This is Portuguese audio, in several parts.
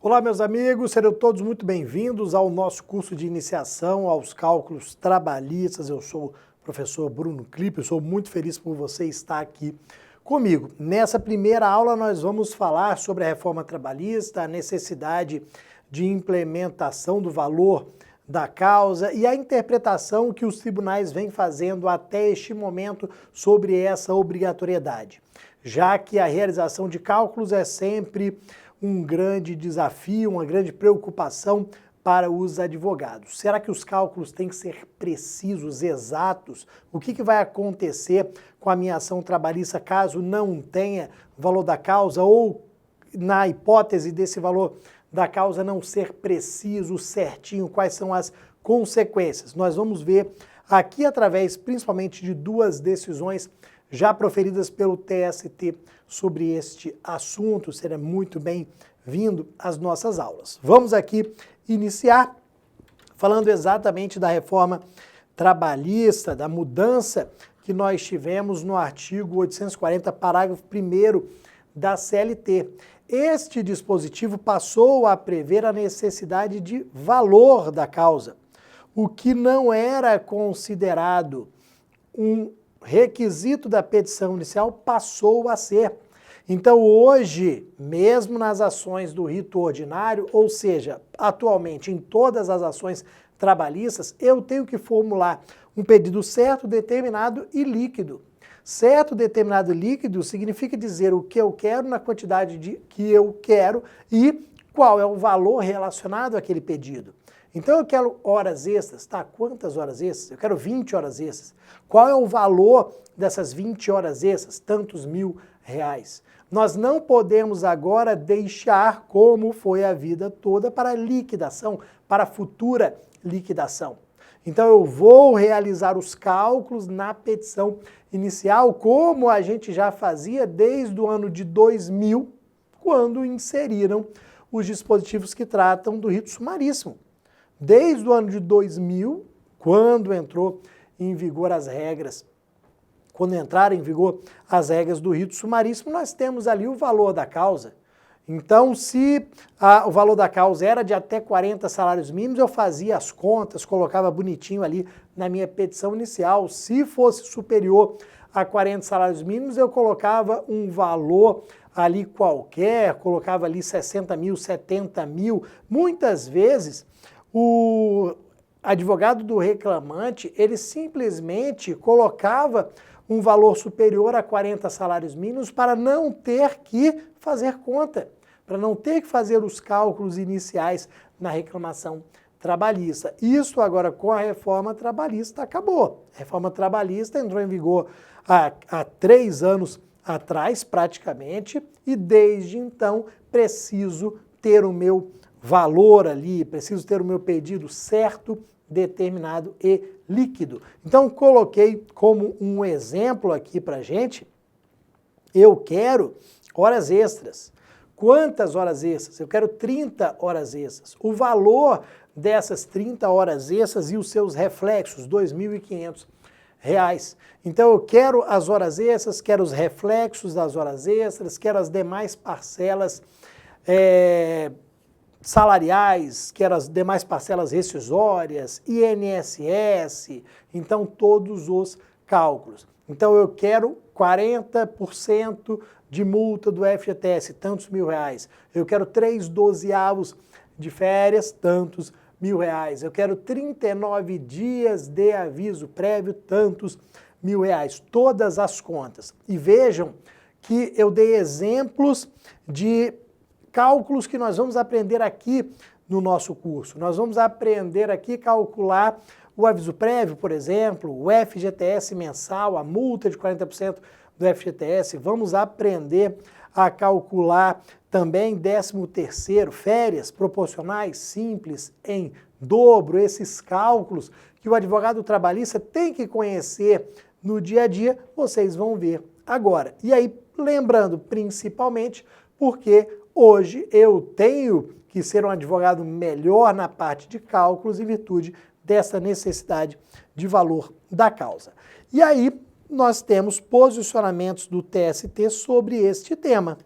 Olá, meus amigos, serão todos muito bem-vindos ao nosso curso de iniciação aos cálculos trabalhistas. Eu sou o professor Bruno Klipp, eu sou muito feliz por você estar aqui comigo. Nessa primeira aula nós vamos falar sobre a reforma trabalhista, a necessidade de implementação do valor da causa e a interpretação que os tribunais vêm fazendo até este momento sobre essa obrigatoriedade, já que a realização de cálculos é sempre um grande desafio, uma grande preocupação para os advogados. Será que os cálculos têm que ser precisos, exatos? O que vai acontecer com a minha ação trabalhista caso não tenha valor da causa ou, na hipótese desse valor da causa não ser preciso, certinho, quais são as consequências? Nós vamos ver aqui através principalmente de duas decisões já proferidas pelo TST sobre este assunto. Será muito bem-vindo às nossas aulas. Vamos aqui iniciar falando exatamente da reforma trabalhista, da mudança que nós tivemos no artigo 840, parágrafo 1º da CLT. Este dispositivo passou a prever a necessidade de valor da causa, o que não era considerado um requisito da petição inicial passou a ser. Então hoje, mesmo nas ações do rito ordinário, ou seja, atualmente em todas as ações trabalhistas, eu tenho que formular um pedido certo, determinado e líquido. Certo, determinado e líquido significa dizer o que eu quero na quantidade que eu quero e qual é o valor relacionado àquele pedido. Então eu quero horas extras, tá? Quantas horas extras? Eu quero 20 horas extras. Qual é o valor dessas 20 horas extras? Tantos R$1.000. Nós não podemos agora deixar como foi a vida toda para liquidação, para futura liquidação. Então eu vou realizar os cálculos na petição inicial, como a gente já fazia desde o ano de 2000, quando inseriram os dispositivos que tratam do rito sumaríssimo. Desde o ano de 2000, quando entrou em vigor as regras, quando entraram em vigor as regras do rito sumaríssimo, nós temos ali o valor da causa. Então, se o valor da causa era de até 40 salários mínimos, eu fazia as contas, colocava bonitinho ali na minha petição inicial. Se fosse superior a 40 salários mínimos, eu colocava um valor ali qualquer, colocava ali 60 mil, 70 mil. Muitas vezes, o advogado do reclamante, ele simplesmente colocava um valor superior a 40 salários mínimos para não ter que fazer conta, para não ter que fazer os cálculos iniciais na reclamação trabalhista. Isso agora com a reforma trabalhista acabou. A reforma trabalhista entrou em vigor há 3 anos atrás, praticamente, e desde então preciso ter o meu valor ali, preciso ter o meu pedido certo, determinado e líquido. Então coloquei como um exemplo aqui pra gente, eu quero horas extras. Quantas horas extras? Eu quero 30 horas extras. O valor dessas 30 horas extras e os seus reflexos, R$2.500. Então eu quero as horas extras, quero os reflexos das horas extras, quero as demais parcelas salariais, que eram as demais parcelas rescisórias, INSS, então todos os cálculos. Então eu quero 40% de multa do FGTS, tantos R$1.000. Eu quero 3/12 de férias, tantos R$1.000. Eu quero 39 dias de aviso prévio, tantos R$1.000. Todas as contas. E vejam que eu dei exemplos de cálculos que nós vamos aprender aqui no nosso curso. Nós vamos aprender aqui a calcular o aviso prévio, por exemplo, o FGTS mensal, a multa de 40% do FGTS. Vamos aprender a calcular também 13º, férias proporcionais simples em dobro, esses cálculos que o advogado trabalhista tem que conhecer no dia a dia, vocês vão ver agora. E aí, lembrando principalmente, porque hoje eu tenho que ser um advogado melhor na parte de cálculos em virtude dessa necessidade de valor da causa. E aí nós temos posicionamentos do TST sobre este tema.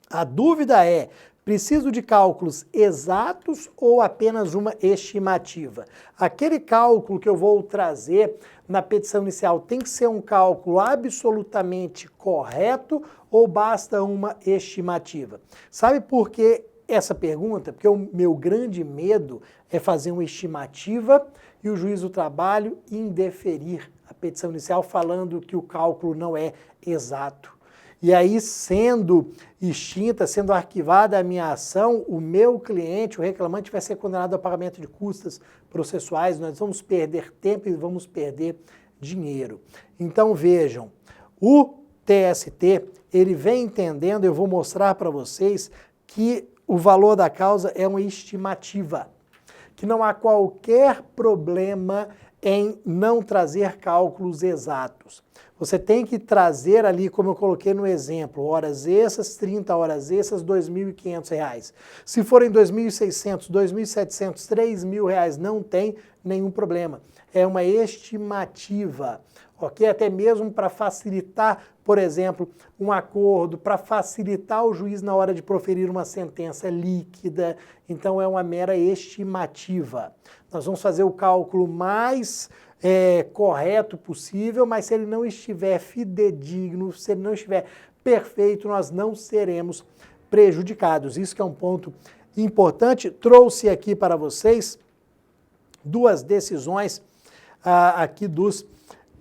A dúvida é, Preciso de cálculos exatos ou apenas uma estimativa? Aquele cálculo que eu vou trazer na petição inicial tem que ser um cálculo absolutamente correto ou basta uma estimativa? Sabe por que essa pergunta? Porque o meu grande medo é fazer uma estimativa e o juiz do trabalho indeferir a petição inicial falando que o cálculo não é exato. E aí, sendo extinta, sendo arquivada a minha ação, o meu cliente, o reclamante, vai ser condenado ao pagamento de custas processuais, nós vamos perder tempo e vamos perder dinheiro. Então, vejam, o TST, ele vem entendendo, eu vou mostrar para vocês, que o valor da causa é uma estimativa, que não há qualquer problema em não trazer cálculos exatos. Você tem que trazer ali, como eu coloquei no exemplo, horas extras, 30 horas extras, R$ 2.500. Se forem R$ 2.600, R$ 2.700, R$ 3.000, não tem nenhum problema. É uma estimativa, ok? Até mesmo para facilitar, por exemplo, um acordo, para facilitar o juiz na hora de proferir uma sentença líquida. Então, é uma mera estimativa. Nós vamos fazer o cálculo mais correto possível, mas se ele não estiver fidedigno, se ele não estiver perfeito, nós não seremos prejudicados. Isso que é um ponto importante. Trouxe aqui para vocês duas decisões aqui dos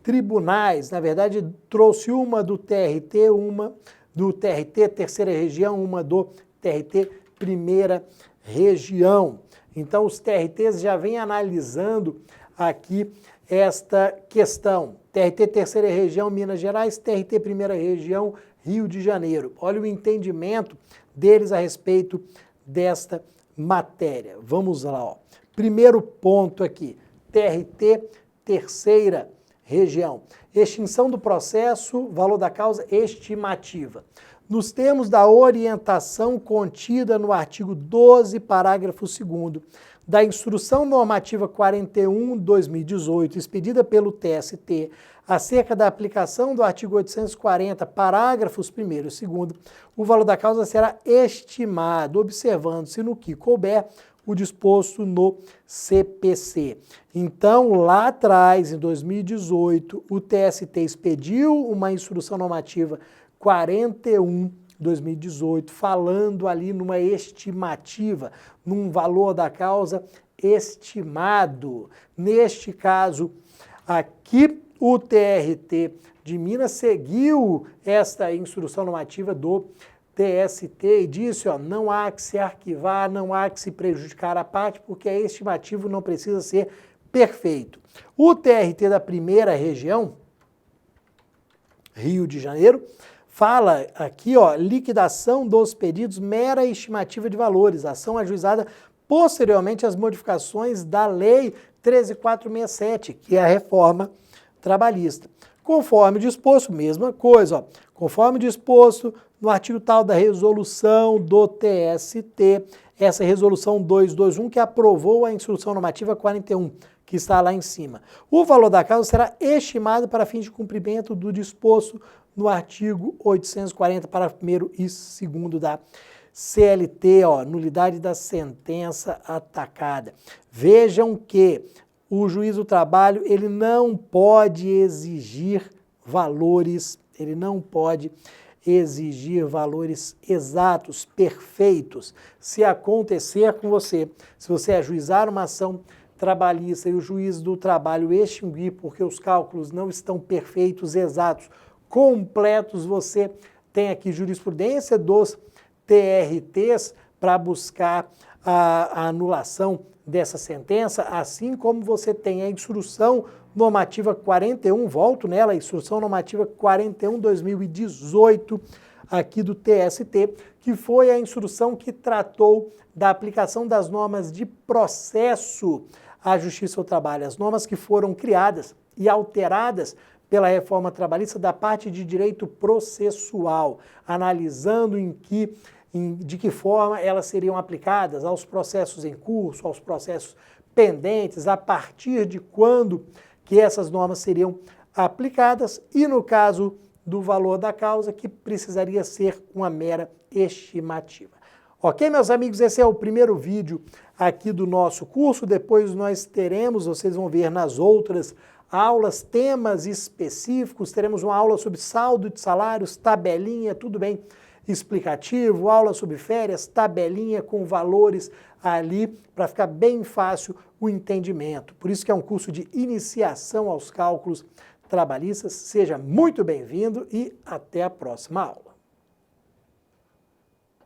tribunais. Na verdade, trouxe uma do TRT, uma do TRT Terceira Região, uma do TRT Primeira Região. Então, os TRTs já vêm analisando aqui esta questão. TRT Terceira Região, Minas Gerais, TRT Primeira Região, Rio de Janeiro. Olha o entendimento deles a respeito desta matéria. Vamos lá, ó. Primeiro ponto aqui, TRT Terceira Região. Extinção do processo, valor da causa, estimativa. Nos termos da orientação contida no artigo 12, parágrafo 2º, da Instrução Normativa 41/2018, expedida pelo TST, acerca da aplicação do artigo 840, parágrafos 1º e 2º, o valor da causa será estimado, observando-se no que couber o disposto no CPC. Então, lá atrás, em 2018, o TST expediu uma Instrução Normativa 41/2018, falando ali numa estimativa, num valor da causa estimado. Neste caso aqui, o TRT de Minas seguiu esta Instrução Normativa do TST e disse, ó, não há que se arquivar, não há que se prejudicar a parte, porque a estimativa não precisa ser perfeito. O TRT da Primeira Região, Rio de Janeiro, fala aqui, ó, liquidação dos pedidos, mera estimativa de valores, ação ajuizada posteriormente às modificações da Lei 13.467, que é a reforma trabalhista. Conforme disposto, mesma coisa, ó, conforme disposto no artigo tal da resolução do TST, essa resolução 221 que aprovou a Instrução Normativa 41, que está lá em cima. O valor da causa será estimado para fins de cumprimento do disposto no artigo 840, parágrafo 1º e 2º da CLT, ó, nulidade da sentença atacada. Vejam que o juiz do trabalho, ele não pode exigir valores, exatos, perfeitos. Se acontecer com você, se você ajuizar uma ação trabalhista e o juiz do trabalho extinguir porque os cálculos não estão perfeitos, exatos, completos, você tem aqui jurisprudência dos TRTs para buscar a anulação dessa sentença, assim como você tem a Instrução Normativa 41, volto nela, a Instrução Normativa 41/2018, aqui do TST, que foi a instrução que tratou da aplicação das normas de processo à Justiça do Trabalho, as normas que foram criadas e alteradas pela reforma trabalhista da parte de direito processual, analisando de que forma elas seriam aplicadas aos processos em curso, aos processos pendentes, a partir de quando que essas normas seriam aplicadas e no caso do valor da causa, que precisaria ser uma mera estimativa. Ok, meus amigos? Esse é o primeiro vídeo aqui do nosso curso. Depois nós teremos, vocês vão ver nas outras aulas, temas específicos. Teremos uma aula sobre saldo de salários, tabelinha, tudo bem explicativo, aula sobre férias, tabelinha com valores ali para ficar bem fácil o entendimento. Por isso que é um curso de iniciação aos cálculos trabalhistas. Seja muito bem-vindo e até a próxima aula.